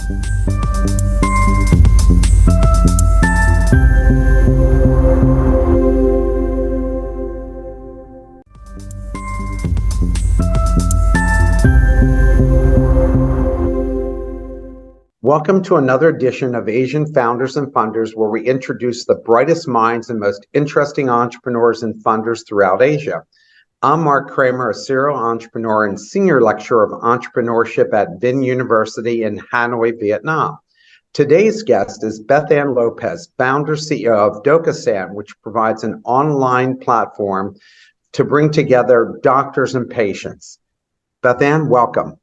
Welcome to another edition of Asian Founders and Funders, where we introduce the brightest minds and most interesting entrepreneurs and funders throughout Asia. I'm Marc Kramer, a serial entrepreneur and senior lecturer of entrepreneurship at Vinh University in Hanoi, Vietnam. Today's guest is Beth Ann Lopez, founder CEO of Docosan, which provides an online platform to bring together doctors and patients. Beth Ann, welcome.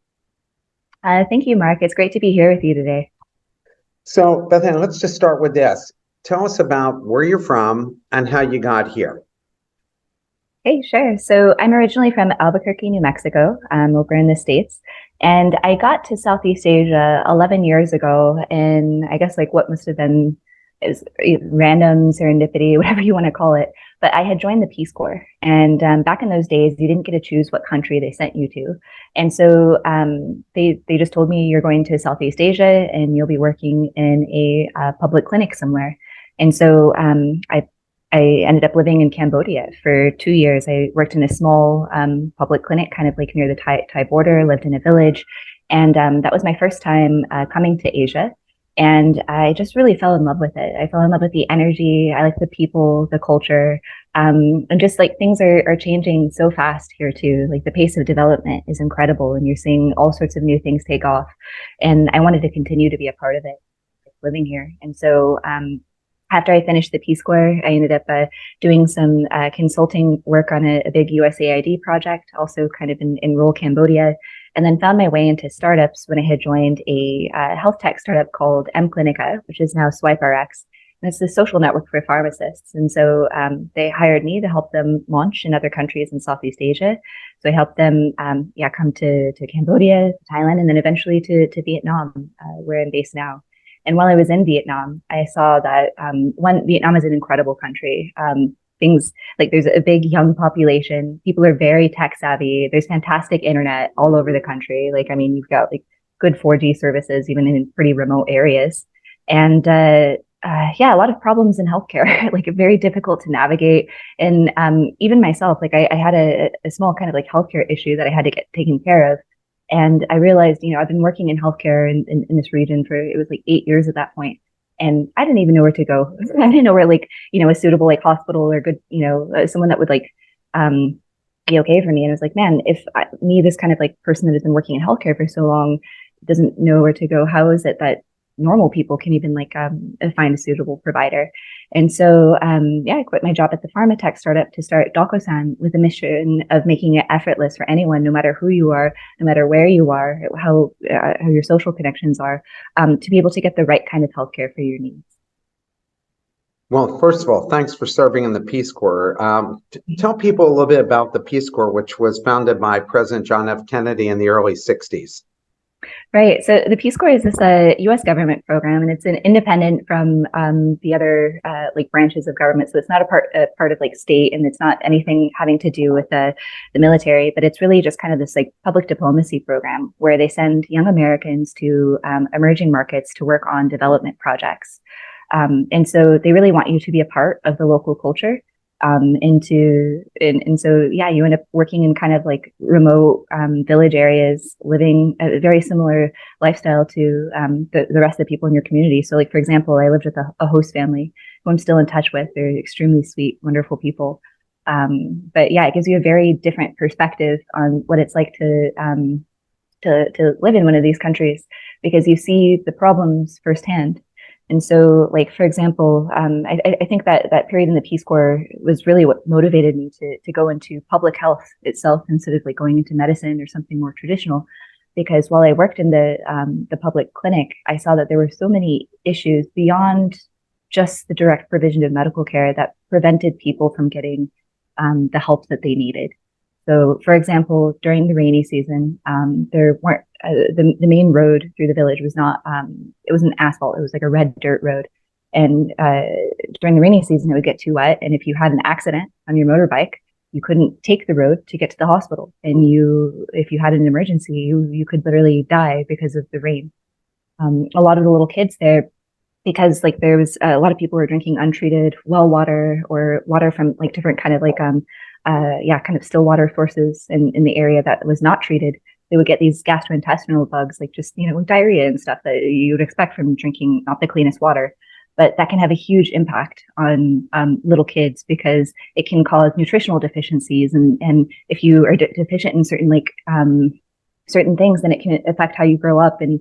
Thank you, Mark. It's great to be here with you today. So, Beth Ann, let's just start with this. Tell us about where you're from and how you got here. Hey, sure. So I'm originally from Albuquerque, New Mexico, over in the States. And I got to Southeast Asia 11 years ago in, I guess, like what must have been is random serendipity, whatever you want to call it. But I had joined the Peace Corps. And back in those days, you didn't get to choose what country they sent you to. And so they just told me, you're going to Southeast Asia and you'll be working in a public clinic somewhere. And so I ended up living in Cambodia for 2 years. I worked in a small public clinic, kind of like near the Thai border, lived in a village. And that was my first time coming to Asia. And I just really fell in love with it. I fell in love with the energy. I like the people, the culture, and just like things are changing so fast here too. Like the pace of development is incredible, and you're seeing all sorts of new things take off. And I wanted to continue to be a part of it, living here. And so after I finished the Peace Corps, I ended up doing some consulting work on a big USAID project, also kind of in rural Cambodia. And then found my way into startups when I had joined a health tech startup called mClinica, which is now SwipeRx. And it's a social network for pharmacists. And so they hired me to help them launch in other countries in Southeast Asia. So I helped them come to Cambodia, Thailand, and then eventually to Vietnam, where I'm based now. And while I was in Vietnam, I saw that Vietnam is an incredible country. Things like there's a big young population. People are very tech savvy. There's fantastic internet all over the country. Like, I mean, you've got like good 4G services, even in pretty remote areas. And a lot of problems in healthcare, like very difficult to navigate. And even myself, like I had a small kind of like healthcare issue that I had to get taken care of. And I realized, I've been working in healthcare in this region for, it was like 8 years at that point. And I didn't even know where to go. I didn't know where a suitable like hospital or good, someone that would like be okay for me. And I was like, man, if this kind of like person that has been working in healthcare for so long doesn't know where to go, how is it that normal people can even like find a suitable provider? And so I quit my job at the pharma tech startup to start Docosan with a mission of making it effortless for anyone, no matter who you are, no matter where you are, how your social connections are, to be able to get the right kind of healthcare for your needs. Well, first of all, thanks for serving in the Peace Corps. Tell people a little bit about the Peace Corps, which was founded by President John F. Kennedy in the early 60s. Right. So the Peace Corps is this U.S. government program, and it's an independent from the other like branches of government. So it's not a part of like state, and it's not anything having to do with the military. But it's really just kind of this like public diplomacy program where they send young Americans to emerging markets to work on development projects. And so they really want you to be a part of the local culture. So you end up working in kind of like remote village areas, living a very similar lifestyle to the rest of the people in your community. So like, for example, I lived with a host family who I'm still in touch with. They're extremely sweet, wonderful people. It gives you a very different perspective on what it's like to live in one of these countries, because you see the problems firsthand. And so, like, for example, I think that period in the Peace Corps was really what motivated me to go into public health itself instead of like going into medicine or something more traditional. Because while I worked in the public clinic, I saw that there were so many issues beyond just the direct provision of medical care that prevented people from getting the help that they needed. So, for example, during the rainy season, there weren't the main road through the village was not it wasn't asphalt. It was like a red dirt road. And during the rainy season, it would get too wet. And if you had an accident on your motorbike, you couldn't take the road to get to the hospital. And if you had an emergency, you could literally die because of the rain. a lot of the little kids there, because like there was a lot of people were drinking untreated well water or water from like different kind of like kind of still water sources in the area that was not treated. They would get these gastrointestinal bugs, like just like diarrhea and stuff that you would expect from drinking not the cleanest water. But that can have a huge impact on little kids because it can cause nutritional deficiencies, and if you are deficient in certain certain things, then it can affect how you grow up and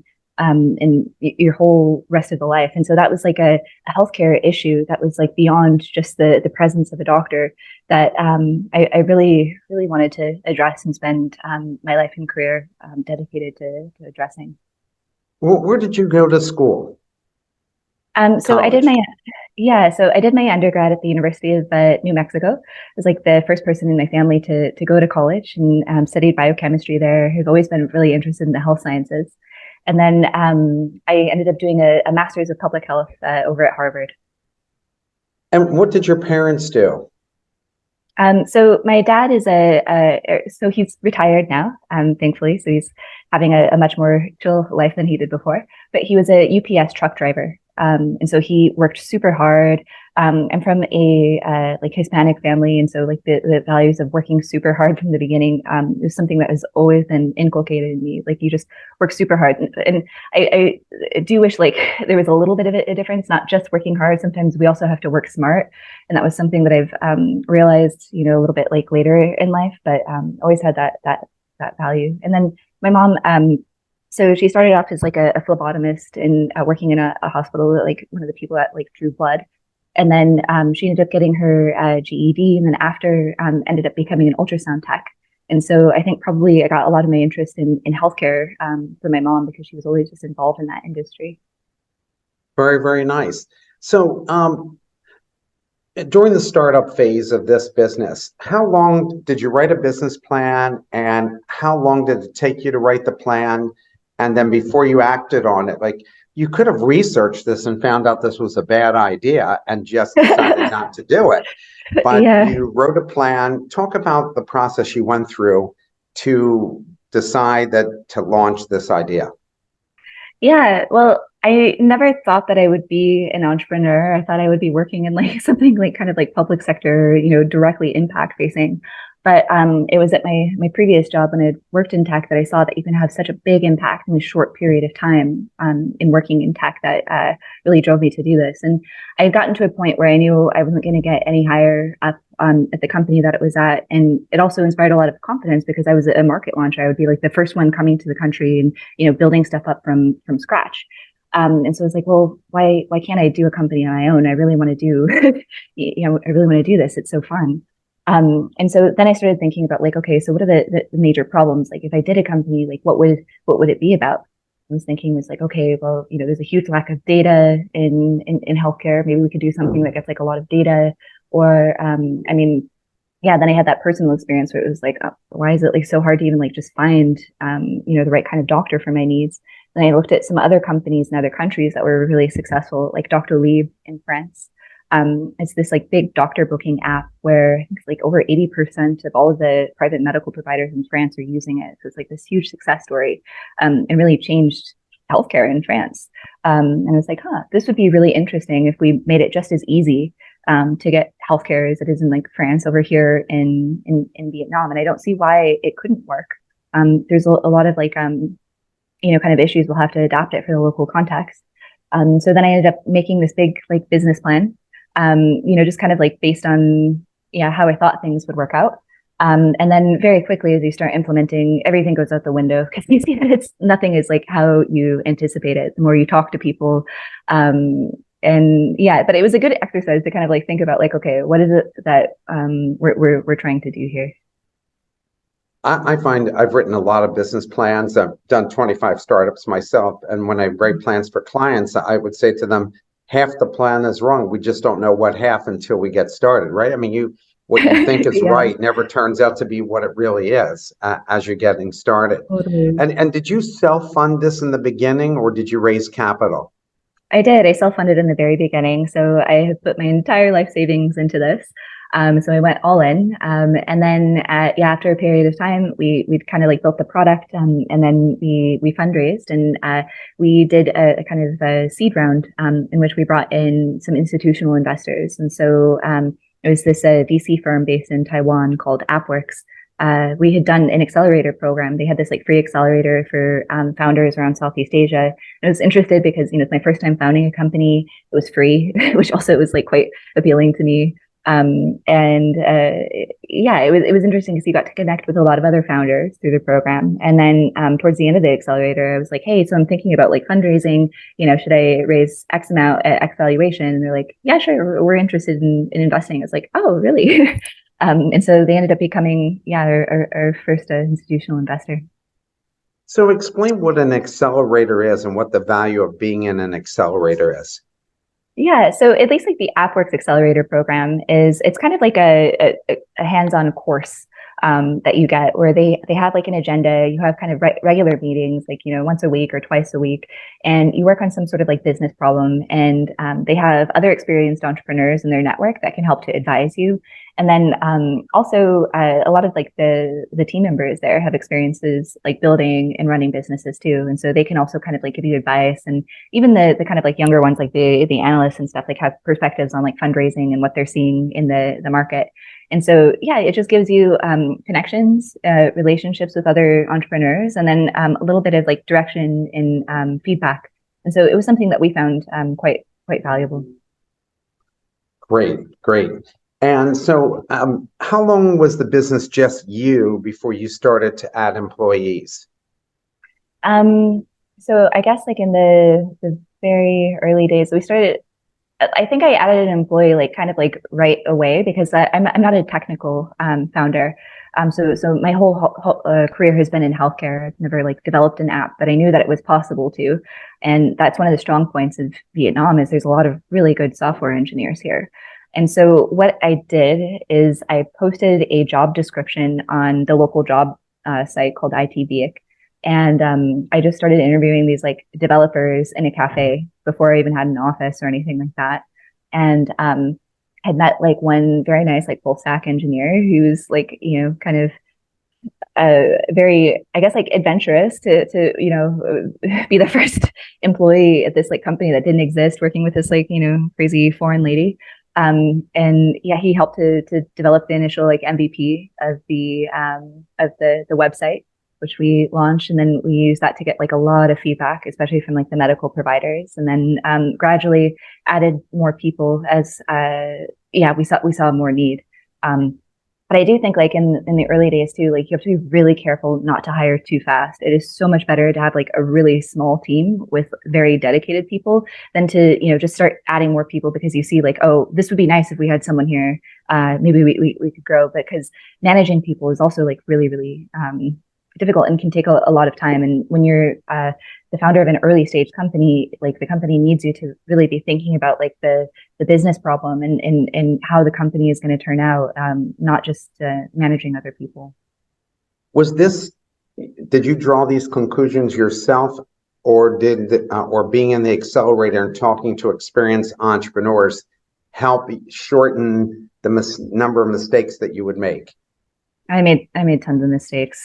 your whole rest of the life. And so that was like a healthcare issue that was like beyond just the presence of a doctor that I really, really wanted to address and spend my life and career dedicated to addressing. Well, where did you go to school? So I did so I did my undergrad at the University of New Mexico. I was like the first person in my family to go to college and studied biochemistry there. I've always been really interested in the health sciences. And then I ended up doing a master's of public health over at Harvard. And what did your parents do? So my dad is so he's retired now, thankfully. So he's having a much more chill life than he did before. But he was a UPS truck driver. And so he worked super hard. I'm from a like Hispanic family, and so like the values of working super hard from the beginning is something that has always been inculcated in me. Like you just work super hard, and I do wish like there was a little bit of a difference, not just working hard. Sometimes we also have to work smart, and that was something that I've realized, a little bit like later in life, but always had that value. And then my mom. So she started off as like a phlebotomist and working in a hospital, like one of the people that like drew blood. And then she ended up getting her GED, and then after ended up becoming an ultrasound tech. And so I think probably I got a lot of my interest in healthcare from my mom because she was always just involved in that industry. Very, very nice. So during the startup phase of this business, how long did you write a business plan, and how long did it take you to write the plan? And then before you acted on it, like you could have researched this and found out this was a bad idea and just decided not to do it. But you wrote a plan. Talk about the process you went through to decide to launch this idea. Yeah, well, I never thought that I would be an entrepreneur. I thought I would be working in like something like kind of like public sector, directly impact facing. But it was at my previous job when I had worked in tech that I saw that you can have such a big impact in a short period of time in working in tech that really drove me to do this. And I had gotten to a point where I knew I wasn't going to get any higher up at the company that it was at. And it also inspired a lot of confidence because I was a market launcher. I would be like the first one coming to the country and, building stuff up from scratch. And so I was like, well, why can't I do a company on my own? I really want to do, I really want to do this. It's so fun. And so then I started thinking about like, okay, so what are the major problems? Like if I did a company, like what would it be about? I was thinking was like, okay, well, there's a huge lack of data in healthcare. Maybe we could do something that gets like a lot of data or, then I had that personal experience where it was like, oh, why is it like so hard to even like just find, the right kind of doctor for my needs? Then I looked at some other companies in other countries that were really successful, like Dr. Lieb in France. It's this like big doctor booking app where I think it's like over 80% of all of the private medical providers in France are using it. So it's like this huge success story and really changed healthcare in France. And I was like, this would be really interesting if we made it just as easy to get healthcare as it is in like France over here in Vietnam. And I don't see why it couldn't work. There's a lot of like, kind of issues. We'll have to adapt it for the local context. So then I ended up making this big like business plan. Just kind of like based on, how I thought things would work out. And then very quickly, as you start implementing, everything goes out the window because you see that nothing is like how you anticipate it. The more you talk to people, but it was a good exercise to kind of like think about like, okay, what is it that we're trying to do here? I find I've written a lot of business plans. I've done 25 startups myself. And when I write plans for clients, I would say to them, half the plan is wrong. We just don't know what half until we get started, right? I mean, what you think is right never turns out to be what it really is as you're getting started. Totally. And did you self-fund this in the beginning or did you raise capital? I did. I self-funded in the very beginning. So I have put my entire life savings into this. So I went all in. And then after a period of time, we kind of like built the product, and then we fundraised, and we did a kind of a seed round in which we brought in some institutional investors. And so it was this VC firm based in Taiwan called AppWorks. We had done an accelerator program. They had this like free accelerator for founders around Southeast Asia. And I was interested because, it's my first time founding a company. It was free, which also was like quite appealing to me. It was interesting because you got to connect with a lot of other founders through the program. And then towards the end of the accelerator, I was like, hey, so I'm thinking about like fundraising, should I raise X amount at X valuation? And they're like, yeah, sure, we're interested in investing. I was like, oh, really? And so they ended up becoming, our first institutional investor. So explain what an accelerator is and what the value of being in an accelerator is. Yeah, so at least like the AppWorks Accelerator program it's kind of like a hands-on course that you get where they have like an agenda. You have kind of regular meetings, like, once a week or twice a week, and you work on some sort of like business problem. And they have other experienced entrepreneurs in their network that can help to advise you. And then also a lot of like the team members there have experiences like building and running businesses too. And so they can also kind of like give you advice. And even the kind of like younger ones, like the analysts and stuff, like have perspectives on like fundraising and what they're seeing in the market. And so, it just gives you connections, relationships with other entrepreneurs, and then a little bit of like direction and feedback. And so it was something that we found quite valuable. Great. And so how long was the business just you before you started to add employees? So I guess like in the very early days, we started, I think I added an employee like kind of like right away because I'm not a technical founder. So my whole career has been in healthcare. I've never like developed an app, but I knew that it was possible to. And that's one of the strong points of Vietnam is there's a lot of really good software engineers here. And so what I did is I posted a job description on the local job site called ITVic. And I just started interviewing these like developers in a cafe before I even had an office or anything like that. And had met like one very nice like full stack engineer who's like, kind of very, I guess, like adventurous to be the first employee at this like company that didn't exist, working with this like, crazy foreign lady. And he helped to develop the initial like MVP of the website, which we launched, and then we used that to get like a lot of feedback, especially from like the medical providers, and then gradually added more people as we saw more need. But I do think like in the early days too, like you have to be really careful not to hire too fast. It is so much better to have like a really small team with very dedicated people than to, just start adding more people because you see like, oh, this would be nice if we had someone here. Maybe we could grow, because managing people is also like really, really difficult and can take a lot of time. And when you're the founder of an early stage company, like the company needs you to really be thinking about like the business problem and how the company is going to turn out, not just managing other people. Did you draw these conclusions yourself, or or being in the accelerator and talking to experienced entrepreneurs help shorten the number of mistakes that you would make? I made tons of mistakes.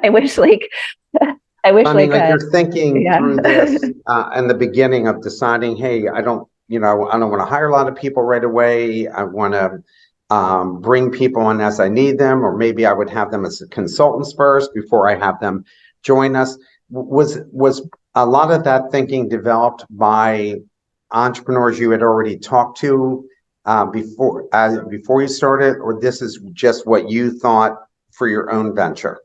I wish you're thinking through this in the beginning of deciding, hey, I don't want to hire a lot of people right away. I want to bring people on as I need them, or maybe I would have them as consultants first before I have them join us. Was a lot of that thinking developed by entrepreneurs you had already talked to before you started, or this is just what you thought for your own venture?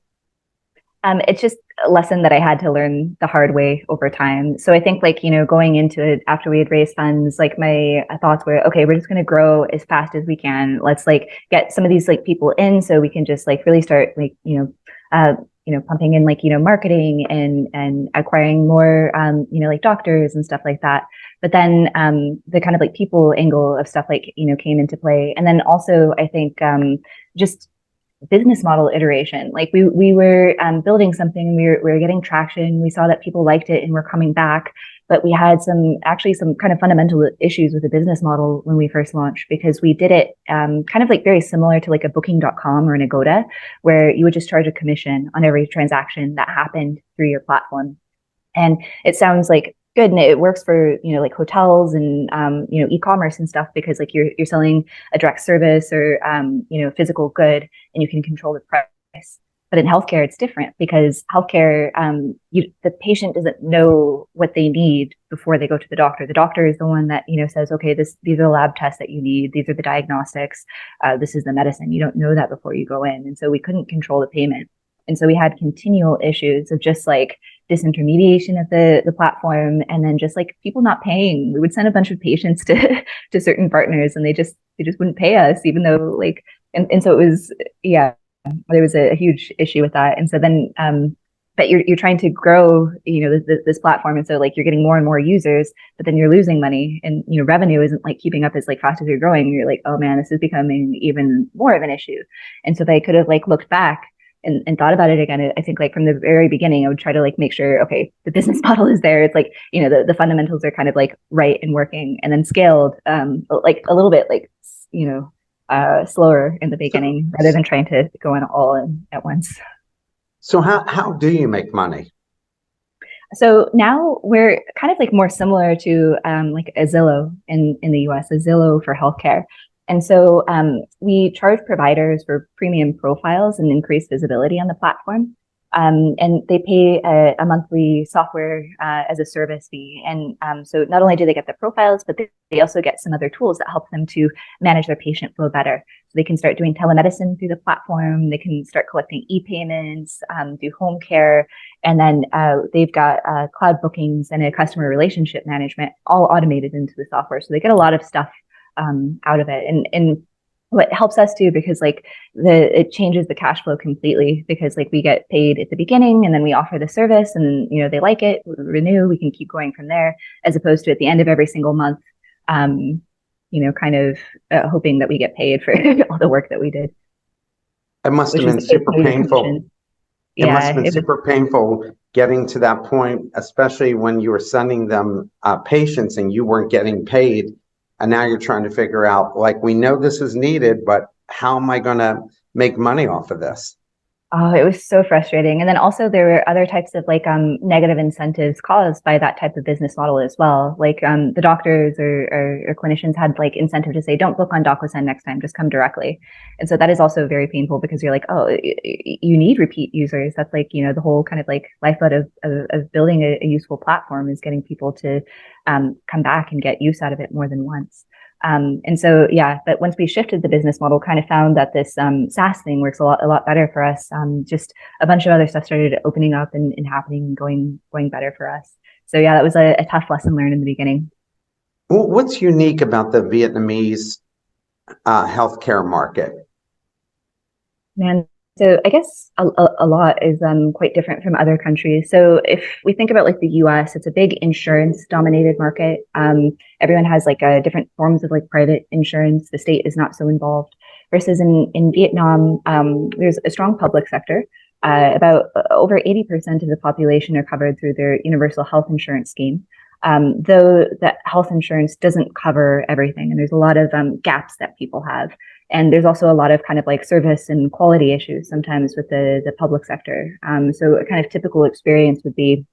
It's just a lesson that I had to learn the hard way over time. So I think like, going into it after we had raised funds, like my thoughts were, okay, we're just going to grow as fast as we can. Let's like get some of these like people in so we can just like really start like, pumping in like, marketing and acquiring more, like doctors and stuff like that. But then the kind of like people angle of stuff like, came into play. And then also I think just business model iteration. Like we were building something, we were getting traction. We saw that people liked it and were coming back. But we had some kind of fundamental issues with the business model when we first launched, because we did it kind of like very similar to like a booking.com or an Agoda, where you would just charge a commission on every transaction that happened through your platform. And it sounds like good, and it works for, like hotels and e-commerce and stuff, because like you're selling a direct service or physical good, and you can control the price. But in healthcare, it's different, because healthcare, the patient doesn't know what they need before they go to the doctor. The doctor is the one that says, okay, these are the lab tests that you need. These are the diagnostics. This is the medicine. You don't know that before you go in, and so we couldn't control the payment. And so we had continual issues of just like disintermediation of the platform, and then just like people not paying. We would send a bunch of patients to certain partners, and they just wouldn't pay us, even though like, and so it was, yeah, there was a huge issue with that. And so then, but you're trying to grow, this platform. And so like you're getting more and more users, but then you're losing money, and, revenue isn't like keeping up as like fast as you're growing. You're like, oh man, this is becoming even more of an issue. And so they could have like looked back and thought about it again. I think like from the very beginning, I would try to like make sure, okay, the business model is there. It's like, the fundamentals are kind of like right and working, and then scaled, like a little bit like, slower in the beginning, rather than trying to go in all in at once. So how do you make money? So now we're kind of like more similar to like a Zillow in the US, a Zillow for healthcare. And so we charge providers for premium profiles and increased visibility on the platform. And they pay a monthly software as a service fee. And so not only do they get the profiles, but they also get some other tools that help them to manage their patient flow better. So they can start doing telemedicine through the platform. They can start collecting e-payments, do home care. And then they've got cloud bookings and a customer relationship management all automated into the software. So they get a lot of stuff out of it. And what helps us too, because like it changes the cash flow completely, because like we get paid at the beginning, and then we offer the service, and they like it, we renew, we can keep going from there, as opposed to at the end of every single month, kind of hoping that we get paid for all the work that we did. It must have been super painful. It must have been super painful getting to that point, especially when you were sending them patients and you weren't getting paid. And now you're trying to figure out, like, we know this is needed, but how am I going to make money off of this? Oh, it was so frustrating. And then also there were other types of like negative incentives caused by that type of business model as well. Like the doctors or clinicians had like incentive to say, don't book on Docosan next time, just come directly. And so that is also very painful, because you're like, oh, you need repeat users. That's like, the whole kind of like lifeblood of building a useful platform is getting people to come back and get use out of it more than once. And so, yeah, but once we shifted the business model, kind of found that this SaaS thing works a lot better for us. Just a bunch of other stuff started opening up and happening and going better for us. So yeah, that was a tough lesson learned in the beginning. Well, what's unique about the Vietnamese healthcare market? Man, so I guess a lot is quite different from other countries. So if we think about like the US, it's a big insurance dominated market. Everyone has like different forms of like private insurance. The state is not so involved. Versus in Vietnam, there's a strong public sector. About over 80% of the population are covered through their universal health insurance scheme. Though that health insurance doesn't cover everything, and there's a lot of gaps that people have. And there's also a lot of kind of like service and quality issues sometimes with the public sector. So a kind of typical experience would be,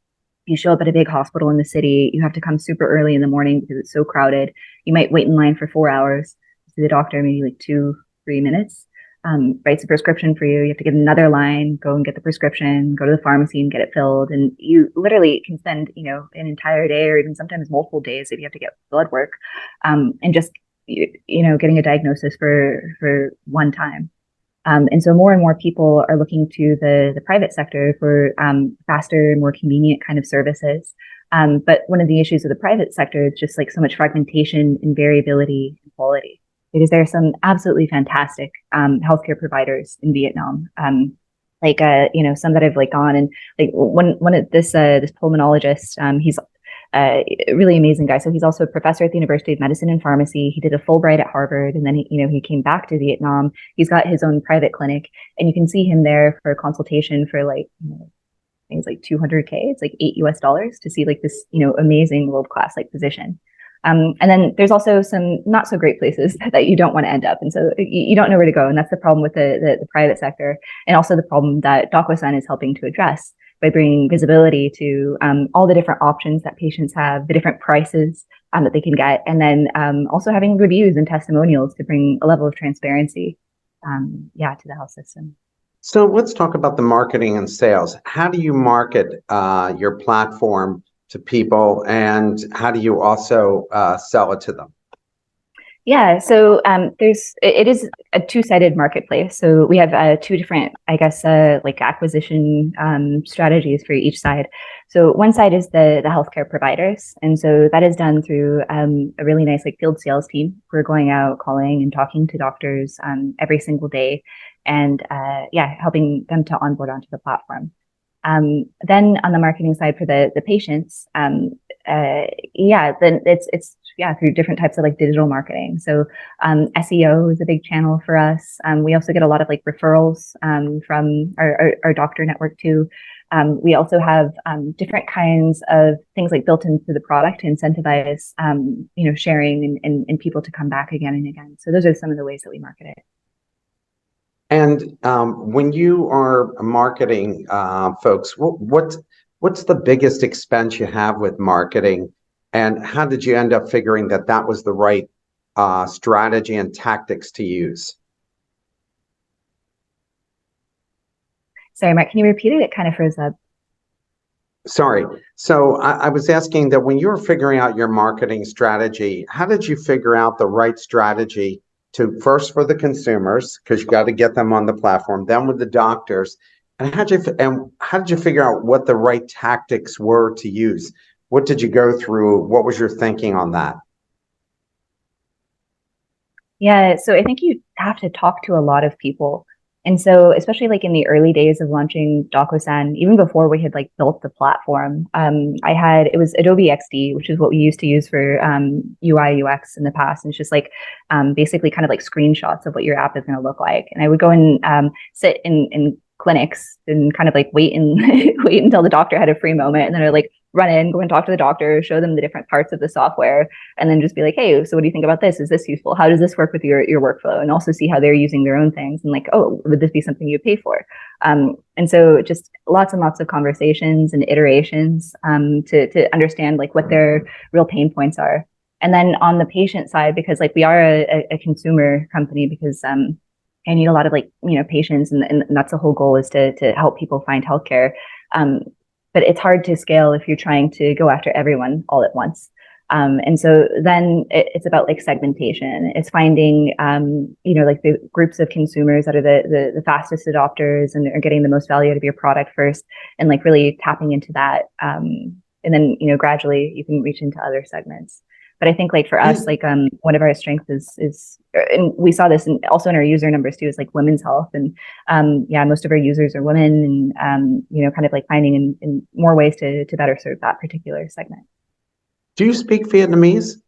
you show up at a big hospital in the city, you have to come super early in the morning because it's so crowded. You might wait in line for 4 hours to see the doctor, maybe like 2-3 minutes. Writes a prescription for you. You have to get another line, go and get the prescription, go to the pharmacy and get it filled. And you literally can spend, an entire day or even sometimes multiple days if you have to get blood work, and just, getting a diagnosis for one time. And so more and more people are looking to the private sector for faster, more convenient kind of services. But one of the issues of the private sector is just like so much fragmentation and variability and quality, because there are some absolutely fantastic healthcare providers in Vietnam. Some that have like gone, and like one of this pulmonologist, he's a really amazing guy. So he's also a professor at the University of Medicine and Pharmacy. He did a Fulbright at Harvard, and then he came back to Vietnam. He's got his own private clinic, and you can see him there for a consultation for like think it's like 200K. It's like $8 to see like this, amazing world-class like position. And then there's also some not so great places that you don't want to end up. And so you don't know where to go. And that's the problem with the private sector. And also the problem that Docosan is helping to address by bringing visibility to all the different options that patients have, the different prices that they can get, and then also having reviews and testimonials to bring a level of transparency, to the health system. So let's talk about the marketing and sales. How do you market your platform to people, and how do you also sell it to them? Yeah, so it is a two-sided marketplace. So we have two different, I guess, like acquisition strategies for each side. So one side is the healthcare providers, and so that is done through a really nice like field sales team. We're going out calling and talking to doctors every single day, and helping them to onboard onto the platform. Then on the marketing side for the patients, then it's through different types of like digital marketing. So SEO is a big channel for us. We also get a lot of like referrals from our doctor network too. We also have different kinds of things like built into the product to incentivize sharing and people to come back again and again. So those are some of the ways that we market it. And when you are marketing folks, what's the biggest expense you have with marketing, and how did you end up figuring that was the right strategy and tactics to use? Sorry, Mark, can you repeat it? It kind of froze up. Sorry. So I was asking that when you were figuring out your marketing strategy, how did you figure out the right strategy to first for the consumers, because you got to get them on the platform, then with the doctors, and how did you figure out what the right tactics were to use? What did you go through? What was your thinking on that? Yeah, so I think you have to talk to a lot of people. And so, especially like in the early days of launching Docosan, even before we had like built the platform, it was Adobe XD, which is what we used to use for UI UX in the past. And it's just like basically kind of like screenshots of what your app is going to look like. And I would go and sit in clinics and kind of like wait until the doctor had a free moment, and then I'd like run in, go and talk to the doctor, show them the different parts of the software, and then just be like, hey, so what do you think about this? Is this useful? How does this work with your workflow? And also see how they're using their own things, and like, oh, would this be something you pay for? And so just lots and lots of conversations and iterations to understand like what their real pain points are. And then on the patient side, because like we are a consumer company, because I need a lot of like, patients, and that's the whole goal, is to help people find healthcare. But it's hard to scale if you're trying to go after everyone all at once. And so then it's about like segmentation. It's finding, like the groups of consumers that are the fastest adopters and are getting the most value out of your product first, and like really tapping into that. And then, gradually you can reach into other segments. But I think like for us, like one of our strengths is, and we saw this also in our user numbers too, is like women's health. And most of our users are women, and kind of like finding in more ways to better serve that particular segment. Do you speak Vietnamese?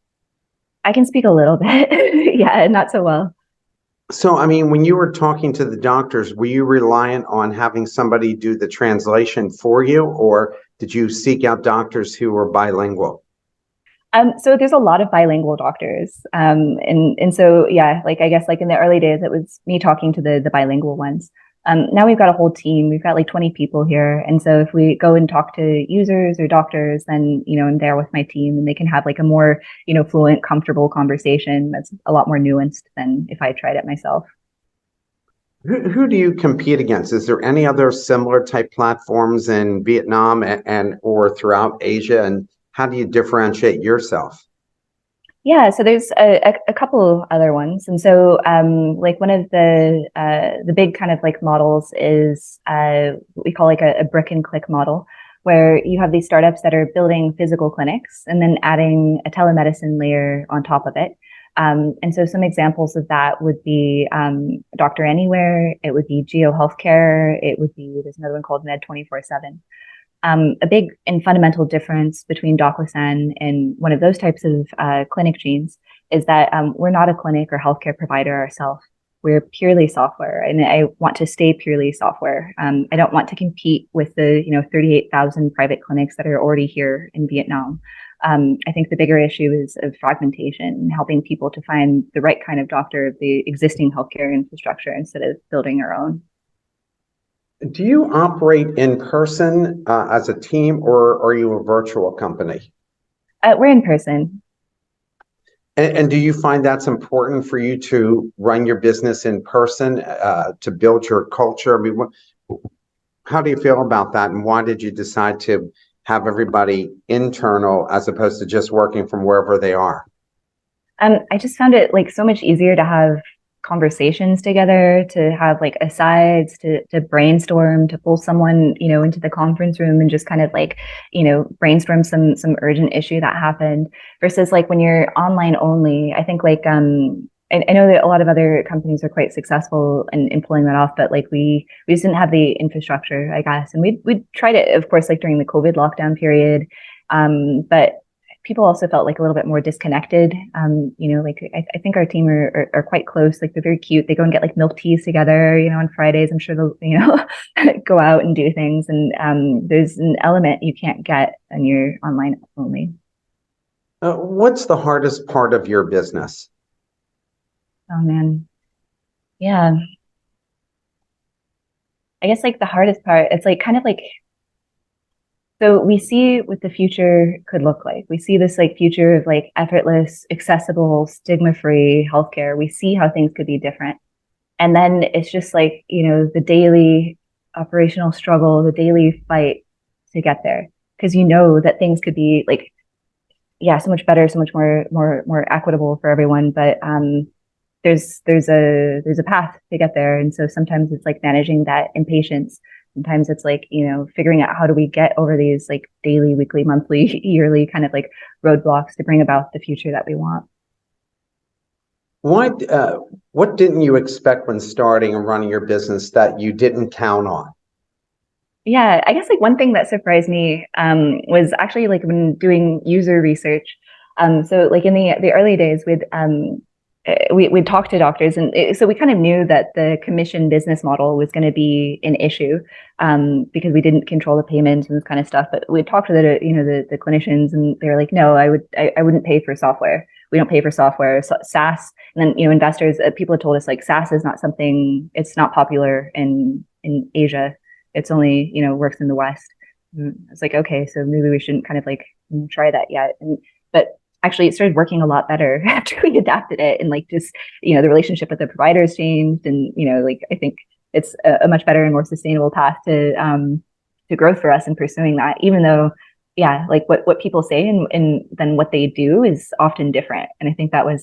I can speak a little bit. Yeah, not so well. So, I mean, when you were talking to the doctors, were you reliant on having somebody do the translation for you, or did you seek out doctors who were bilingual? So there's a lot of bilingual doctors. And so, yeah, like I guess like in the early days, it was me talking to the bilingual ones. Now we've got a whole team. We've got like 20 people here. And so if we go and talk to users or doctors, then, I'm there with my team, and they can have like a more, fluent, comfortable conversation that's a lot more nuanced than if I tried it myself. Who do you compete against? Is there any other similar type platforms in Vietnam and or throughout Asia? And how do you differentiate yourself? Yeah, so there's a couple other ones, and so like one of the big kind of like models is what we call like a brick and click model, where you have these startups that are building physical clinics and then adding a telemedicine layer on top of it. And so some examples of that would be Doctor Anywhere, it would be Geo Healthcare, there's another one called Med 24/7. A big and fundamental difference between Docosan and one of those types of clinic chains is that we're not a clinic or healthcare provider ourselves. we're purely software, and I want to stay purely software. I don't want to compete with the 38,000 private clinics that are already here in Vietnam. I think the bigger issue is of fragmentation, helping people to find the right kind of doctor, the existing healthcare infrastructure instead of building our own. Do you operate in person as a team, or are you a virtual company? We're in person. And do you find that's important for you to run your business in person, to build your culture? I mean, how do you feel about that, and why did you decide to have everybody internal as opposed to just working from wherever they are? I just found it like so much easier to have conversations together, to have like asides, to brainstorm, to pull someone, into the conference room and just kind of like, brainstorm some urgent issue that happened versus like when you're online only. I think like I know that a lot of other companies are quite successful in pulling that off, but like we just didn't have the infrastructure, I guess. And we tried it, of course, like during the COVID lockdown period. But people also felt like a little bit more disconnected. Like I think our team are quite close. Like they're very cute. They go and get like milk teas together, on Fridays. I'm sure they'll, go out and do things. And there's an element you can't get when you're online only. What's the hardest part of your business? Oh man. Yeah. I guess like the hardest part, it's like kind of like, so we see what the future could look like. We see this like future of like effortless, accessible, stigma-free healthcare. We see how things could be different. And then it's just like, the daily operational struggle, the daily fight to get there. Because that things could be like, yeah, so much better, so much more equitable for everyone. But there's a path to get there. And so sometimes it's like managing that impatience. Sometimes it's like, figuring out how do we get over these like daily, weekly, monthly, yearly kind of like roadblocks to bring about the future that we want. What didn't you expect when starting and running your business that you didn't count on? Yeah, I guess like one thing that surprised me was actually like when doing user research. So like in the early days, we'd talk to doctors, and so we kind of knew that the commission business model was going to be an issue because we didn't control the payments and this kind of stuff. But we'd talk to the clinicians, and they were like, "No, I wouldn't pay for software. We don't pay for software, so SaaS." And then investors, people had told us like SaaS is not something. It's not popular in Asia. It's only works in the West. It's like, okay, so maybe we shouldn't kind of like try that yet. But actually it started working a lot better after we adapted it, and like just the relationship with the providers changed, and like I think it's a much better and more sustainable path to growth for us in pursuing that, even though like what people say and then what they do is often different. And I think that was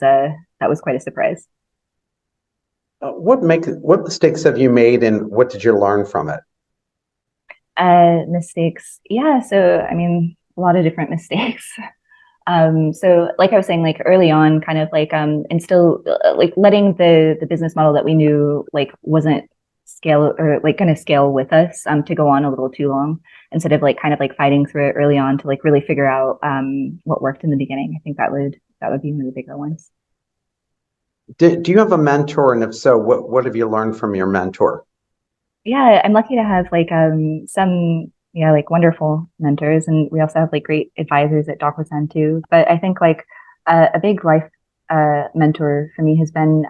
quite a surprise. What mistakes have you made, and what did you learn from it? Mistakes, yeah, so I mean a lot of different mistakes. So like I was saying, like early on, kind of like and still like letting the business model that we knew like wasn't scale or like going to scale with us to go on a little too long, instead of like kind of like fighting through it early on to like really figure out what worked in the beginning. I think that would be one of the bigger ones. Do you have a mentor, and if so, what have you learned from your mentor? Yeah, I'm lucky to have like some like wonderful mentors, and we also have like great advisors at Docosan too. But I think like a big life mentor for me has been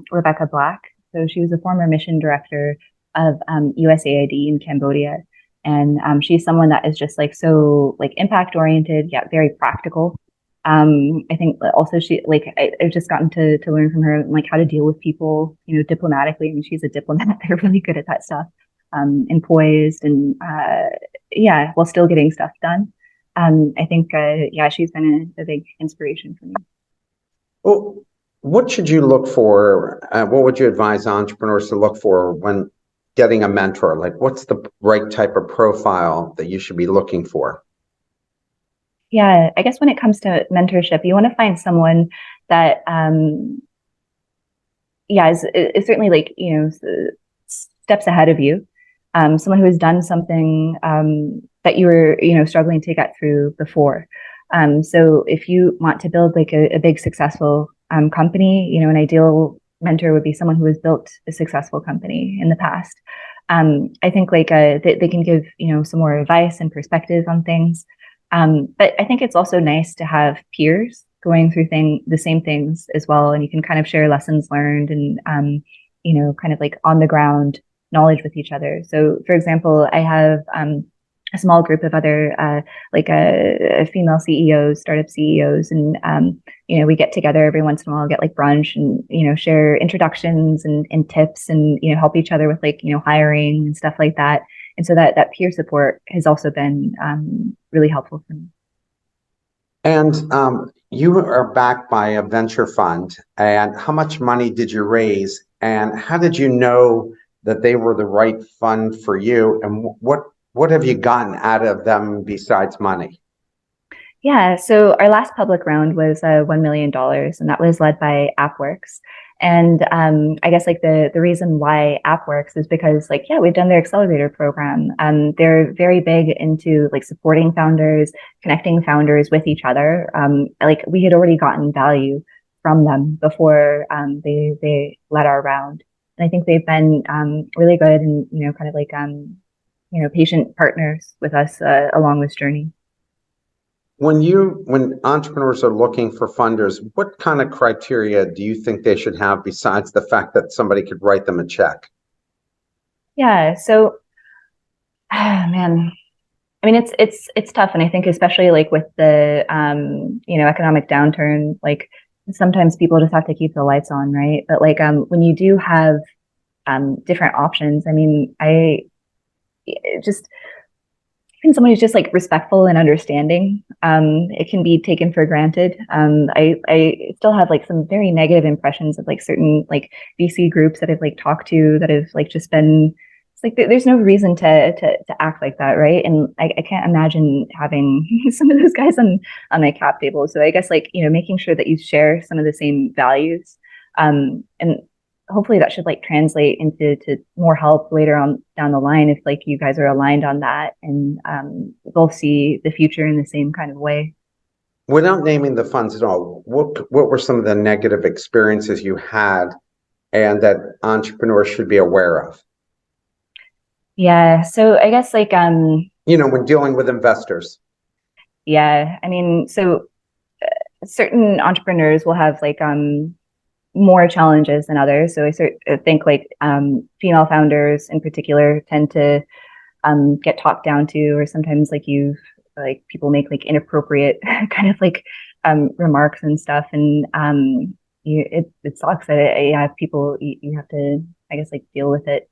Rebecca Black. So she was a former mission director of USAID in Cambodia, and she's someone that is just like so like impact oriented, yet very practical. I think also she like I've just gotten to learn from her like how to deal with people, diplomatically. I mean, she's a diplomat. They're really good at that stuff, and poised, and while still getting stuff done. I think she's been a big inspiration for me. Well, what should you look for? What would you advise entrepreneurs to look for when getting a mentor? Like, what's the right type of profile that you should be looking for? Yeah, I guess when it comes to mentorship, you want to find someone that, is certainly like, steps ahead of you. Someone who has done something that you were, struggling to get through before. So if you want to build like a big successful company, an ideal mentor would be someone who has built a successful company in the past. I think like they can give, some more advice and perspective on things. But I think it's also nice to have peers going through the same things as well, and you can kind of share lessons learned and kind of like on the ground knowledge with each other. So, for example, I have a small group of other female CEOs, startup CEOs, and we get together every once in a while, get like brunch, and share introductions and tips, and help each other with like hiring and stuff like that. And so that peer support has also been really helpful for me. And you are backed by a venture fund. And how much money did you raise? And how did you know that they were the right fund for you? And what have you gotten out of them besides money? Yeah, so our last public round was $1 million, and that was led by AppWorks. And I guess like the reason why AppWorks is because we've done their accelerator program. They're very big into like supporting founders, connecting founders with each other. Like we had already gotten value from them before they led our round, and I think they've been really good and kind of like patient partners with us along this journey. When entrepreneurs are looking for funders, what kind of criteria do you think they should have besides the fact that somebody could write them a check? Yeah, so man, I mean it's tough, and I think especially like with the economic downturn, like sometimes people just have to keep the lights on, right? But like when you do have different options, I mean, I just think someone who's just like respectful and understanding, it can be taken for granted. I still have like some very negative impressions of like certain like VC groups that I've like talked to that have like just been, it's like there's no reason to act like that, right? And I can't imagine having some of those guys on my cap table. So I guess like making sure that you share some of the same values, and hopefully that should like translate into more help later on down the line if like you guys are aligned on that and both see the future in the same kind of way. Without naming the funds at all, what were some of the negative experiences you had and that entrepreneurs should be aware of? Yeah, so I guess like when dealing with investors. Yeah, I mean, so certain entrepreneurs will have like more challenges than others. So I think like female founders in particular tend to get talked down to, or sometimes like people make like inappropriate kind of like remarks and stuff, and it sucks that you have people you have to, I guess, like deal with it.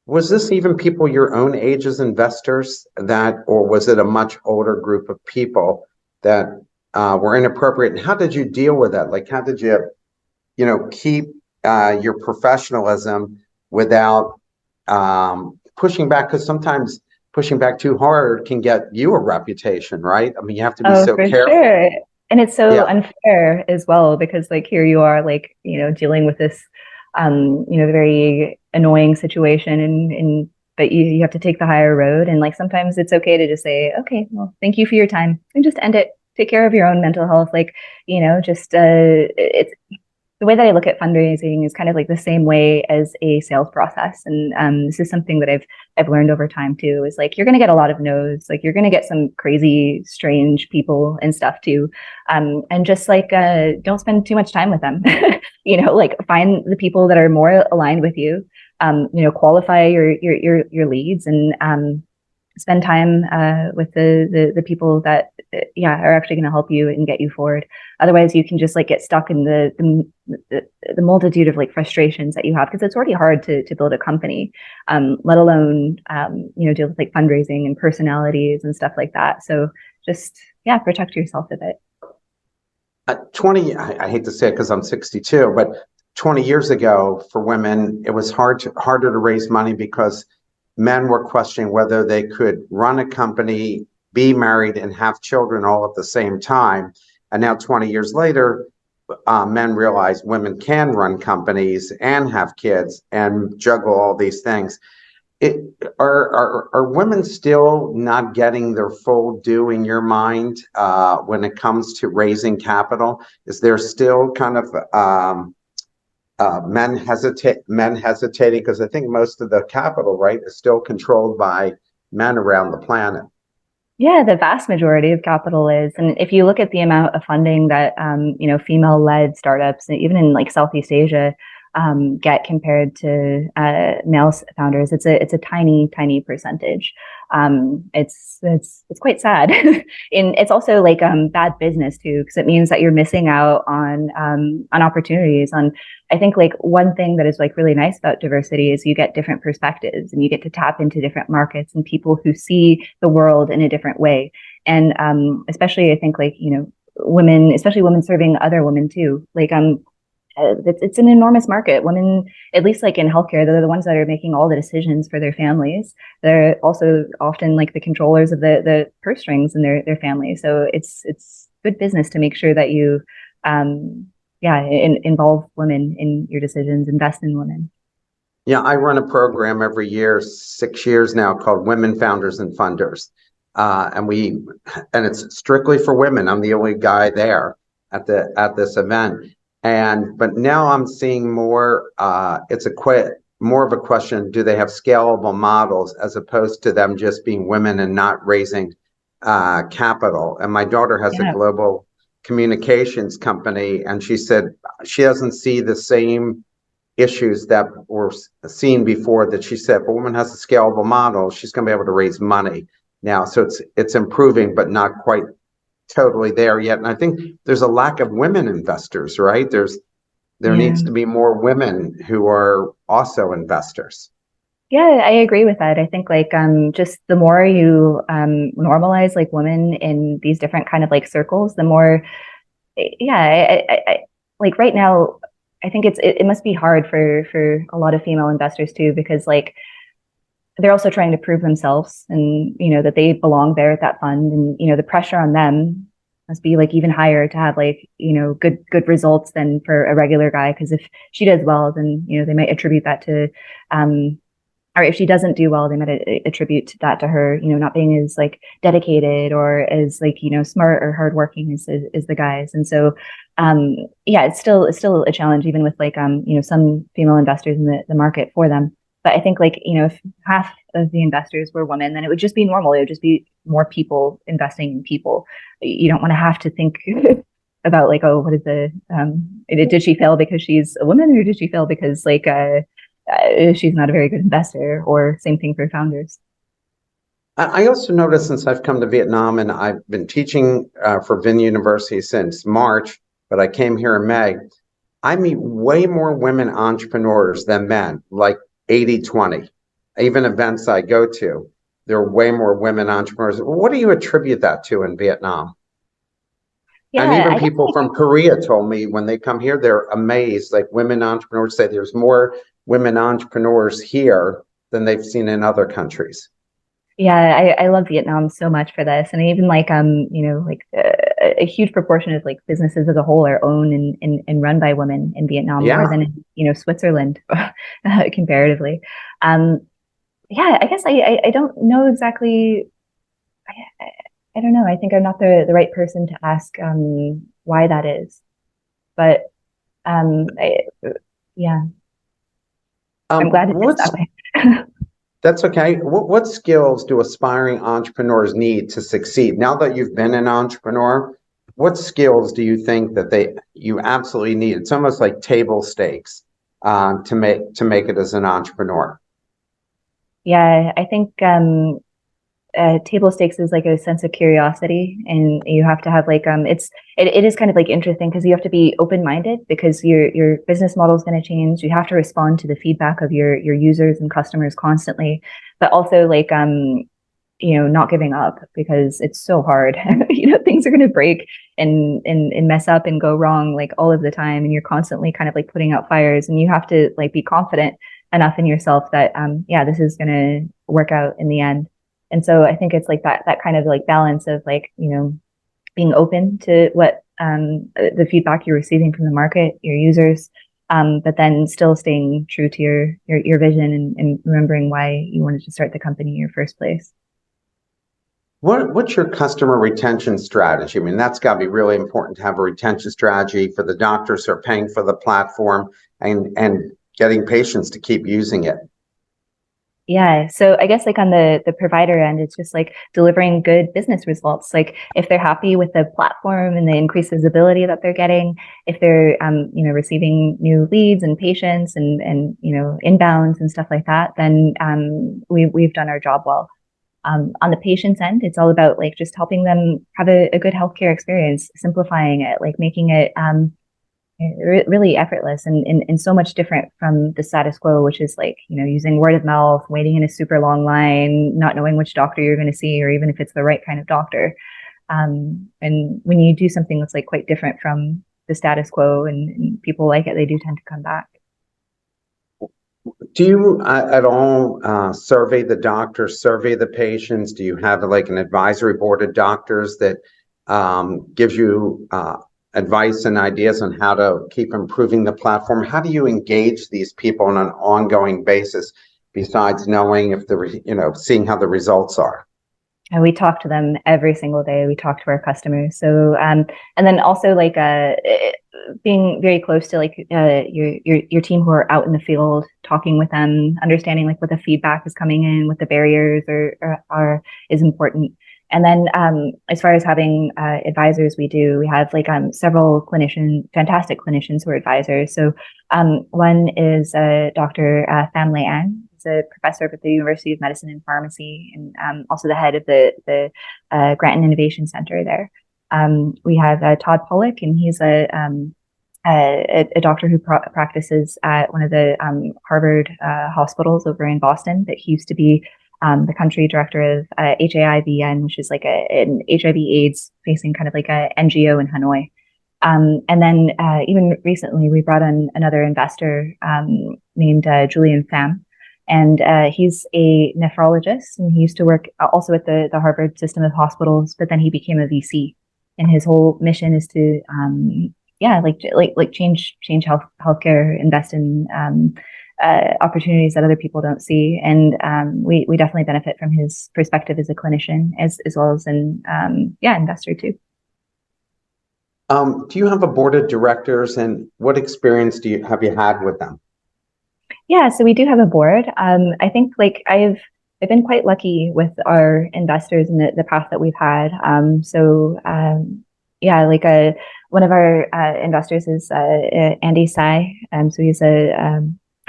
Was this even people your own age as investors or was it a much older group of people that were inappropriate? And how did you deal with that? Like, how did you, keep your professionalism without pushing back? Because sometimes pushing back too hard can get you a reputation, right? I mean, you have to be so careful. Sure. And it's so unfair as well, because like here you are like, dealing with this, very annoying situation, and but you have to take the higher road. And like sometimes it's okay to just say, okay, well, thank you for your time, and just end it. Take care of your own mental health. Like, just it's the way that I look at fundraising is kind of like the same way as a sales process. And this is something that I've learned over time too, is like, you're going to get a lot of no's, like you're going to get some crazy, strange people and stuff too. And just like, don't spend too much time with them, like find the people that are more aligned with you, qualify your leads, and spend time with the people that are actually going to help you and get you forward. Otherwise you can just like get stuck in the multitude of like frustrations that you have, because it's already hard to build a company, let alone deal with like fundraising and personalities and stuff like that. So just protect yourself a bit. 20, I hate to say it because I'm 62, but 20 years ago for women, it was harder to raise money because men were questioning whether they could run a company, be married, and have children all at the same time. And now 20 years later, men realize women can run companies and have kids and juggle all these things. it are women still not getting their full due in your mind when it comes to raising capital? Is there still kind of men hesitating, because I think most of the capital, right, is still controlled by men around the planet. Yeah, the vast majority of capital is. And if you look at the amount of funding that, female-led startups, even in like Southeast Asia, get compared to male founders, it's a tiny, tiny percentage. It's quite sad. And it's also like bad business too, because it means that you're missing out on opportunities. I think like one thing that is like really nice about diversity is you get different perspectives and you get to tap into different markets and people who see the world in a different way. And especially I think like, women, especially women serving other women too. Like it's an enormous market. Women, at least like in healthcare, they're the ones that are making all the decisions for their families. They're also often like the controllers of the purse strings in their family. So it's good business to make sure that you involve women in your decisions, invest in women. Yeah, I run a program every year, 6 years now, called Women Founders and Funders. And it's strictly for women. I'm the only guy there at this event. But now I'm seeing more, more of a question, do they have scalable models as opposed to them just being women and not raising capital? And my daughter has a global communications company, and she said she doesn't see the same issues that were seen before, that she said if a woman has a scalable model, she's going to be able to raise money now. So it's improving, but not quite totally there yet. And I think there's a lack of women investors, right? There needs to be more women who are also investors. Yeah, I agree with that. I think like just the more you normalize like women in these different kind of like circles, the more I like right now I think it must be hard for a lot of female investors too, because like they're also trying to prove themselves and that they belong there at that fund, and the pressure on them must be like even higher to have like good results than for a regular guy, because if she does well, then they might attribute that to or if she doesn't do well, they might attribute that to her not being as like dedicated or as like smart or hardworking as the guys. And so it's still a challenge, even with like some female investors in the market for them. But I think like, if half of the investors were women, then it would just be normal. It would just be more people investing in people. You don't want to have to think about like, oh, what is did she fail because she's a woman, or did she fail because like she's not a very good investor, or same thing for founders. I also noticed, since I've come to Vietnam, and I've been teaching for Vinh University since March, but I came here in May, I meet way more women entrepreneurs than men, like 80-20. Even events I go to, there are way more women entrepreneurs. What do you attribute that to in Vietnam? And even people from Korea told me when they come here, they're amazed. Like, women entrepreneurs say there's more women entrepreneurs here than they've seen in other countries. Yeah, I love Vietnam so much for this. And even like a huge proportion of like businesses as a whole are owned and run by women in Vietnam, more than in Switzerland comparatively. I guess I don't know exactly. I don't know. I think I'm not the right person to ask why that is. But I'm glad it is that way. That's okay. What skills do aspiring entrepreneurs need to succeed? Now that you've been an entrepreneur, what skills do you think that you absolutely need? It's almost like table stakes to make it as an entrepreneur. Yeah, I think table stakes is like a sense of curiosity, and you have to have like it is kind of like interesting, because you have to be open-minded, because your business model is going to change. You have to respond to the feedback of your users and customers constantly, but also like not giving up, because it's so hard. Things are going to break and mess up and go wrong like all of the time, and you're constantly kind of like putting out fires, and you have to like be confident enough in yourself that this is going to work out in the end. And so I think it's like that kind of like balance of like, being open to what the feedback you're receiving from the market, your users, but then still staying true to your vision and remembering why you wanted to start the company in your first place. What's your customer retention strategy? I mean, that's got to be really important to have a retention strategy for the doctors who are paying for the platform and getting patients to keep using it. Yeah. So I guess like on the provider end, it's just like delivering good business results. Like if they're happy with the platform and the increased visibility that they're getting, if they're receiving new leads and patients and inbounds and stuff like that, then we've done our job well. On the patient's end, it's all about like just helping them have a good healthcare experience, simplifying it, like making it really effortless and so much different from the status quo, which is like, using word of mouth, waiting in a super long line, not knowing which doctor you're going to see, or even if it's the right kind of doctor. And when you do something that's like quite different from the status quo and people like it, they do tend to come back. Do you at all survey the doctors, survey the patients? Do you have like an advisory board of doctors that gives you advice and ideas on how to keep improving the platform? How do you engage these people on an ongoing basis besides knowing if seeing how the results are? And we talk to them every single day. We talk to our customers. So, and then also like being very close to like your team who are out in the field, talking with them, understanding like what the feedback is coming in, what the barriers are is important. And then as far as having advisors, we have like several fantastic clinicians who are advisors. So one is Dr. Beth Ann, a professor at the University of Medicine and Pharmacy, and also the head of the Grant and Innovation Center there. We have Todd Pollock, and he's a doctor who practices at one of the Harvard hospitals over in Boston. But he used to be the country director of HAIVN, which is like an HIV/AIDS facing kind of like a NGO in Hanoi. And then even recently, we brought on another investor named Julian Pham. And he's a nephrologist, and he used to work also at the Harvard system of hospitals, but then he became a VC. And his whole mission is to, change healthcare, invest in opportunities that other people don't see. And we definitely benefit from his perspective as a clinician, as well as an investor too. Do you have a board of directors, and what experience have you had with them? Yeah, so we do have a board. I think like I've been quite lucky with our investors in the path that we've had. One of our investors is Andy Sai. So he's a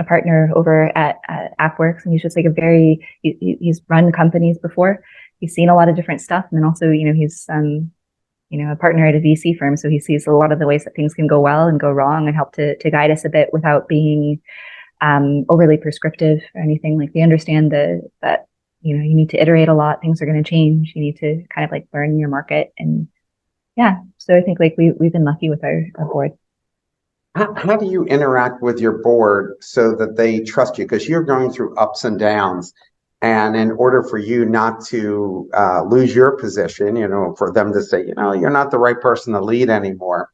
partner over at AppWorks, and he's just like he's run companies before. He's seen a lot of different stuff, and then also he's a partner at a VC firm, so he sees a lot of the ways that things can go well and go wrong, and help to guide us a bit without being overly prescriptive or anything. Like they understand that you need to iterate a lot. Things are going to change. You need to kind of like learn your market, and so I think like we've been lucky with our board. How do you interact with your board so that they trust you? Because you're going through ups and downs, and in order for you not to lose your position, for them to say, you're not the right person to lead anymore.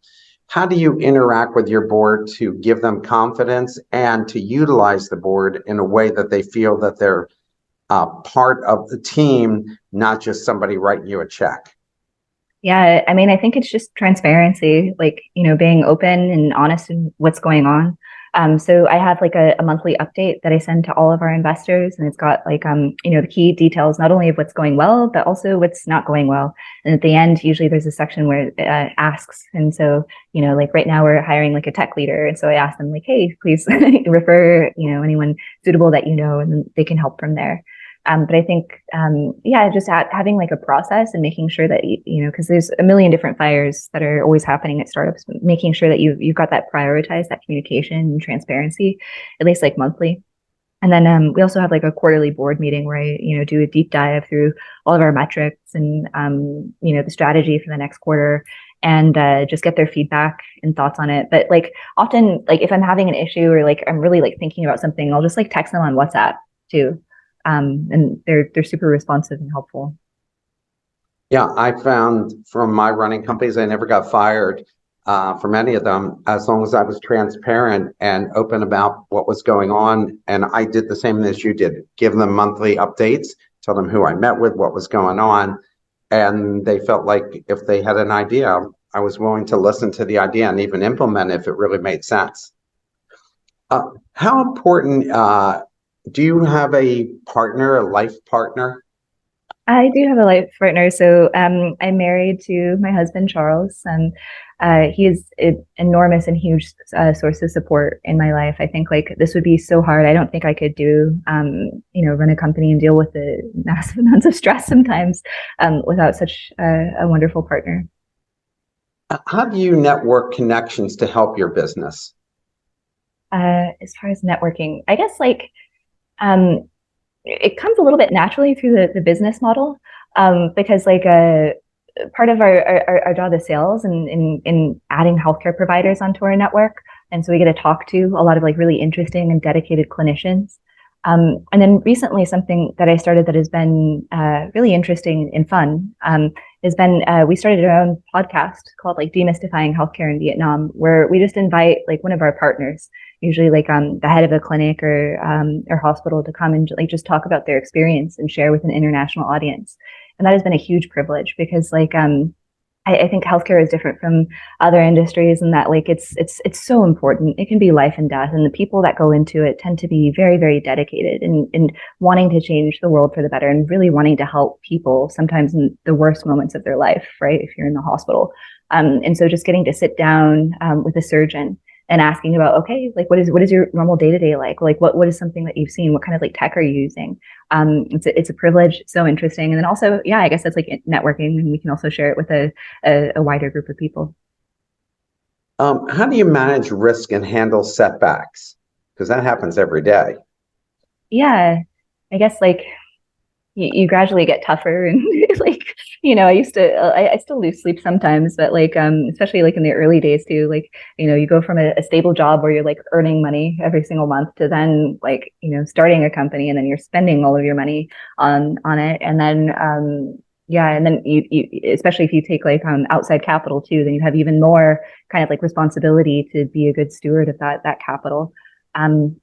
How do you interact with your board to give them confidence and to utilize the board in a way that they feel that they're part of the team, not just somebody writing you a check? Yeah, I mean, I think it's just transparency, like, being open and honest in what's going on. So I have like a monthly update that I send to all of our investors, and it's got like, the key details, not only of what's going well, but also what's not going well. And at the end, usually there's a section where it asks. And so, like right now we're hiring like a tech leader. And so I ask them like, hey, please refer, anyone suitable that and then they can help from there. But I think, just having like a process and making sure that, because there's a million different fires that are always happening at startups, making sure that you've got that prioritized, that communication and transparency, at least like monthly. And then we also have like a quarterly board meeting where I, do a deep dive through all of our metrics and, the strategy for the next quarter, and just get their feedback and thoughts on it. But like often, like if I'm having an issue or like I'm really like thinking about something, I'll just like text them on WhatsApp too. And they're super responsive and helpful. Yeah, I found from my running companies, I never got fired for many of them, as long as I was transparent and open about what was going on. And I did the same as you did, give them monthly updates, tell them who I met with, what was going on. And they felt like if they had an idea, I was willing to listen to the idea and even implement if it really made sense. How important, do you have a partner, a life partner? I do have a life partner. So I'm married to my husband, Charles. He is an enormous and huge source of support in my life. I think like this would be so hard. I don't think I could do, run a company and deal with the massive amounts of stress sometimes without such a wonderful partner. How do you network connections to help your business? As far as networking, I guess like um, it comes a little bit naturally through the business model because like part of our job is sales and in adding healthcare providers onto our network. And so we get to talk to a lot of like really interesting and dedicated clinicians. And then recently something that I started that has been really interesting and fun has been we started our own podcast called like Demystifying Healthcare in Vietnam, where we just invite like one of our partners, usually like the head of a clinic or hospital, to come and like just talk about their experience and share with an international audience. And that has been a huge privilege because like I think healthcare is different from other industries in that like it's so important. It can be life and death, and the people that go into it tend to be very, very dedicated and wanting to change the world for the better and really wanting to help people sometimes in the worst moments of their life, right? If you're in the hospital. And so just getting to sit down with a surgeon and asking about, okay, like what is your normal day to day like? Like what is something that you've seen? What kind of like tech are you using? It's a privilege, so interesting, and then also, yeah, I guess that's like networking, and we can also share it with a wider group of people. How do you manage risk and handle setbacks? Because that happens every day. Yeah, I guess like you gradually get tougher and like I used to I still lose sleep sometimes, but like especially like in the early days too, like you go from a stable job where you're like earning money every single month to then like starting a company, and then you're spending all of your money on it, and then yeah, and then you especially if you take like outside capital too, then you have even more kind of like responsibility to be a good steward of that capital. um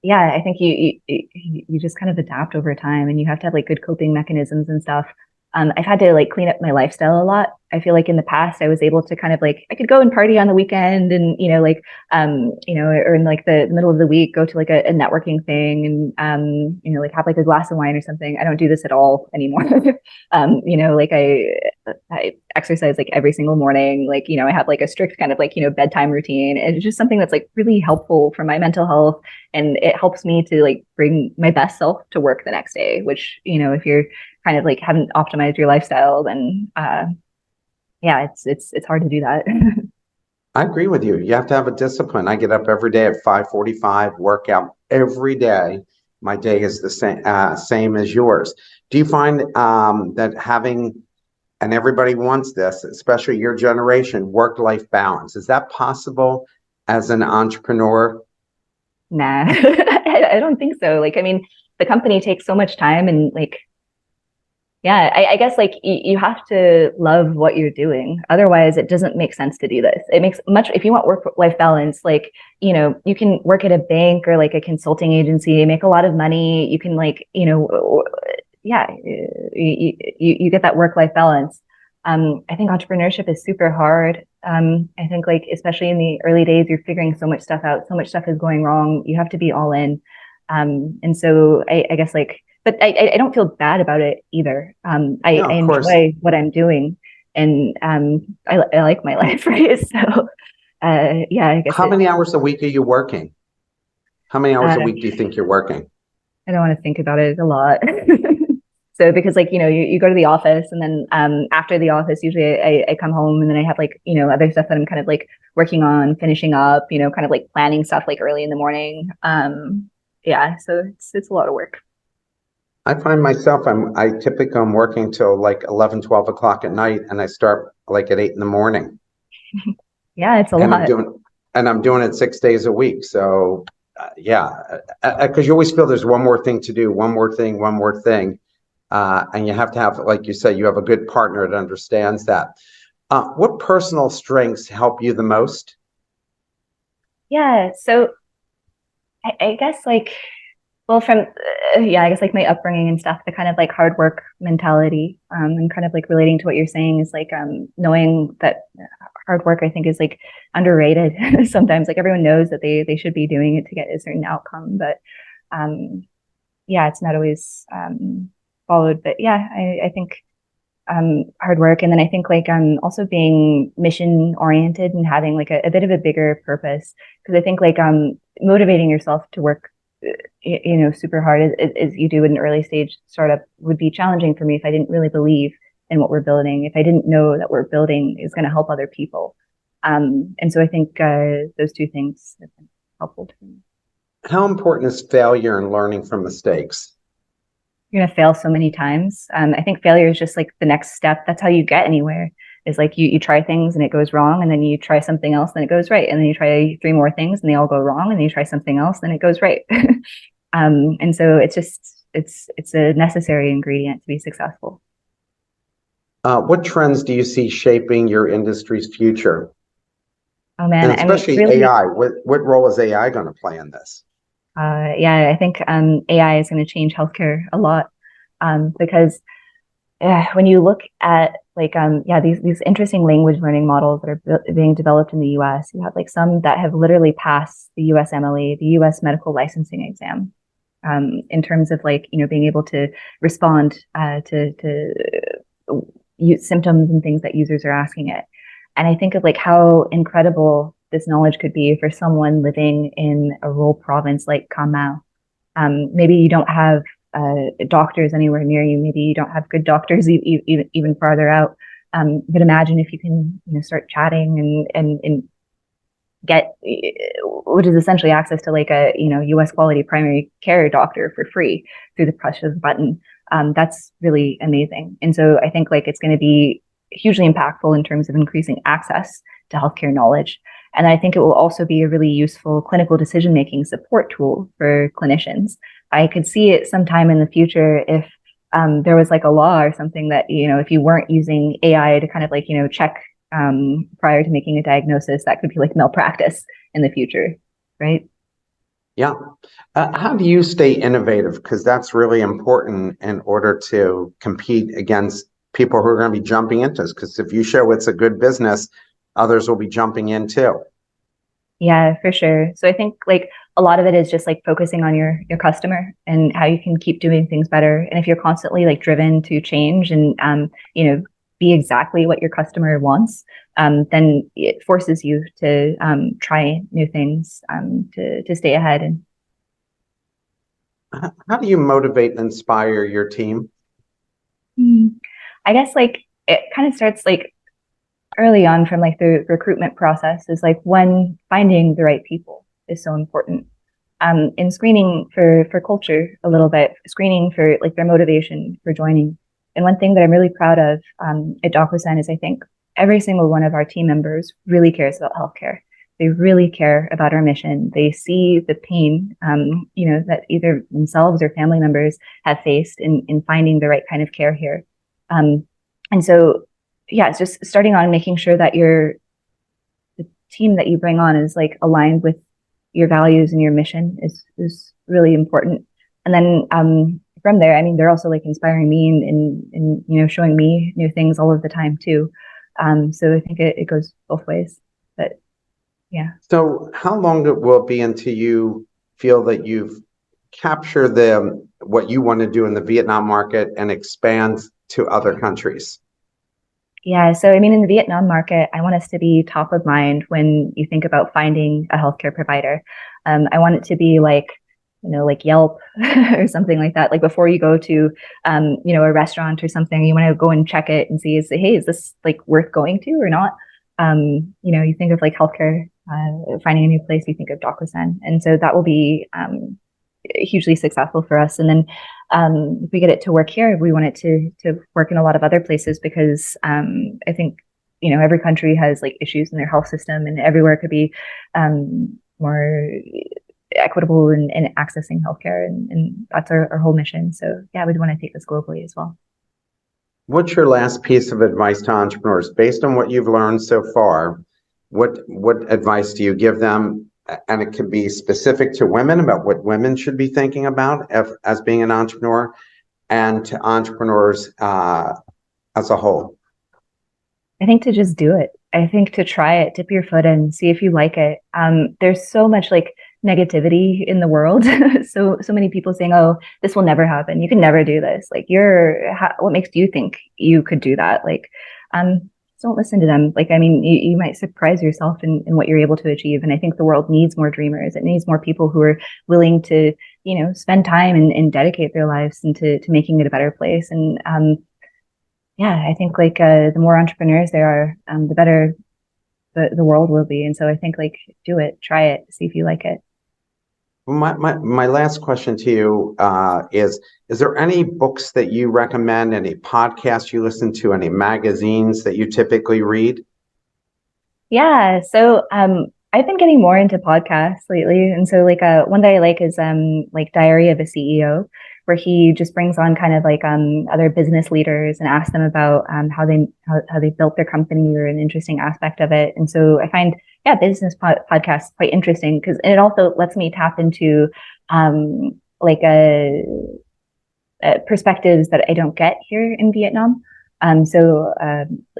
yeah, I think you just kind of adapt over time, and you have to have like good coping mechanisms and stuff. I've had to like clean up my lifestyle a lot. I feel like in the past I was able to kind of like I could go and party on the weekend and or in like the middle of the week go to like a networking thing and like have like a glass of wine or something. I don't do this at all anymore. Like I exercise like every single morning. Like, I have like a strict kind of like, bedtime routine. And it's just something that's like really helpful for my mental health. And it helps me to like bring my best self to work the next day, which, if you're kind of like haven't optimized your lifestyle, then yeah, it's hard to do that. I agree with you. You have to have a discipline. I get up every day at 5:45, work out every day. My day is the same as yours. Do you find that having, and everybody wants this, especially your generation, work-life balance, is that possible as an entrepreneur? Nah, I don't think so. Like, I mean, the company takes so much time and like, yeah, I guess like you have to love what you're doing. Otherwise, it doesn't make sense to do this. It makes much, if you want work-life balance, like, you can work at a bank or like a consulting agency, make a lot of money. You can like, yeah, you get that work-life balance. I think entrepreneurship is super hard. I think like, especially in the early days, you're figuring so much stuff out, so much stuff is going wrong. You have to be all in. And so I guess like, but I don't feel bad about it either. No, I of course. enjoy what I'm doing, and I like my life, right? So yeah, I guess How many hours a week are you working? How many hours a uh, week do you think you're working? I don't want to think about it a lot. So because like you go to the office, and then after the office usually I come home, and then I have like other stuff that I'm kind of like working on finishing up, kind of like planning stuff like early in the morning. Yeah, so it's a lot of work. I find myself, I typically am working till like 11, 12 o'clock at night, and I start like at 8 in the morning. Yeah, it's a And lot. I'm doing it 6 days a week. So yeah, because you always feel there's one more thing to do, one more thing, one more thing. And you have to have, like you said, you have a good partner that understands that. What personal strengths help you the most? Yeah, so I guess like, well, from yeah, I guess like my upbringing and stuff, the kind of like hard work mentality, and kind of like relating to what you're saying is like knowing that hard work I think is like underrated sometimes. Like everyone knows that they should be doing it to get a certain outcome, but um, yeah, it's not always followed. But yeah, I think hard work, and then I think like also being mission oriented and having like a bit of a bigger purpose, because I think like motivating yourself to work super hard as you do in an early stage startup would be challenging for me if I didn't really believe in what we're building, if I didn't know that we're building is going to help other people. And so I think those two things have been helpful to me. How important is failure and learning from mistakes? You're going to fail so many times. I think failure is just like the next step. That's how you get anywhere. Is like you try things and it goes wrong, and then you try something else, and it goes right, and then you try three more things and they all go wrong, and then you try something else, and it goes right. And so it's just it's a necessary ingredient to be successful. What trends do you see shaping your industry's future? Oh And man, I'm especially really AI. What role is AI going to play in this? yeah, I think AI is going to change healthcare a lot, because when you look at like yeah, these interesting language learning models that are being developed in the US, you have like some that have literally passed the US MLE, the US medical licensing exam, in terms of like being able to respond to symptoms and things that users are asking it. And I think of like how incredible this knowledge could be for someone living in a rural province like Kamau. Maybe you don't have doctors anywhere near you. Maybe you don't have good doctors even farther out. But imagine if you can start chatting and get which is essentially access to like a US quality primary care doctor for free through the push of a button. That's really amazing. And so I think like it's going to be hugely impactful in terms of increasing access to healthcare knowledge. And I think it will also be a really useful clinical decision making support tool for clinicians. I could see it sometime in the future if there was like a law or something that if you weren't using AI to kind of like check prior to making a diagnosis, that could be like malpractice in the future, right? Yeah. How do you stay innovative? Because that's really important in order to compete against people who are going to be jumping into this. Because if you show it's a good business, others will be jumping in too. Yeah, for sure. So I think like a lot of it is just like focusing on your customer and how you can keep doing things better. And if you're constantly like driven to change and be exactly what your customer wants, then it forces you to try new things to stay ahead. And How do you motivate and inspire your team? I guess like it kind of starts like early on from like the recruitment process is like when finding the right people is so important. In screening for culture a little bit, screening for like their motivation for joining. And one thing that I'm really proud of at Docosan is I think every single one of our team members really cares about healthcare. They really care about our mission. They see the pain, that either themselves or family members have faced in finding the right kind of care here. Um, and so, yeah, it's just starting on making sure that the team that you bring on is like aligned with your values and your mission is really important. And then from there, I mean, they're also like inspiring me and showing me new things all of the time too. So I think it goes both ways. But yeah. So how long will it be until you feel that you've captured what you want to do in the Vietnam market and expand to other countries? Yeah, so I mean, in the Vietnam market, I want us to be top of mind when you think about finding a healthcare provider. I want it to be like, like Yelp or something like that. Like before you go to, a restaurant or something, you want to go and check it and see, hey, is this like worth going to or not? You think of like healthcare, finding a new place, you think of Docosan, and so that will be hugely successful for us. And then if we get it to work here, we want it to work in a lot of other places because I think every country has like issues in their health system, and everywhere could be more equitable in accessing healthcare, and that's our whole mission. So yeah, we'd want to take this globally as well. What's your last piece of advice to entrepreneurs based on what you've learned so far? What advice do you give them? And it can be specific to women about what women should be thinking about as being an entrepreneur, and to entrepreneurs as a whole. I think to just do it. I think to try it, dip your foot in, see if you like it. There's so much like negativity in the world. So many people saying, "Oh, this will never happen. You can never do this." Like, what makes you think you could do that? Like, don't listen to them. Like, I mean, you might surprise yourself in what you're able to achieve. And I think the world needs more dreamers. It needs more people who are willing to, spend time and dedicate their lives into making it a better place. And yeah, I think like the more entrepreneurs there are, the better the world will be. And so I think like do it, try it, see if you like it. My last question to you is there any books that you recommend, any podcasts you listen to, any magazines that you typically read? Yeah, so I've been getting more into podcasts lately, and so like one that I like is like Diary of a CEO, where he just brings on kind of like other business leaders and asks them about how they built their company or an interesting aspect of it. And so I find business podcasts quite interesting because it also lets me tap into like perspectives that I don't get here in Vietnam. So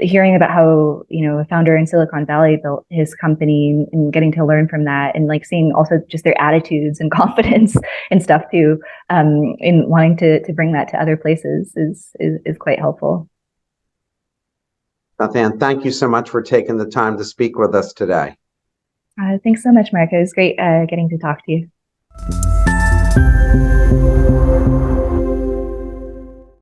hearing about how, a founder in Silicon Valley built his company and getting to learn from that, and like seeing also just their attitudes and confidence and stuff too, in wanting to bring that to other places is quite helpful. Beth Ann, thank you so much for taking the time to speak with us today. Thanks so much, Mark. It was great getting to talk to you.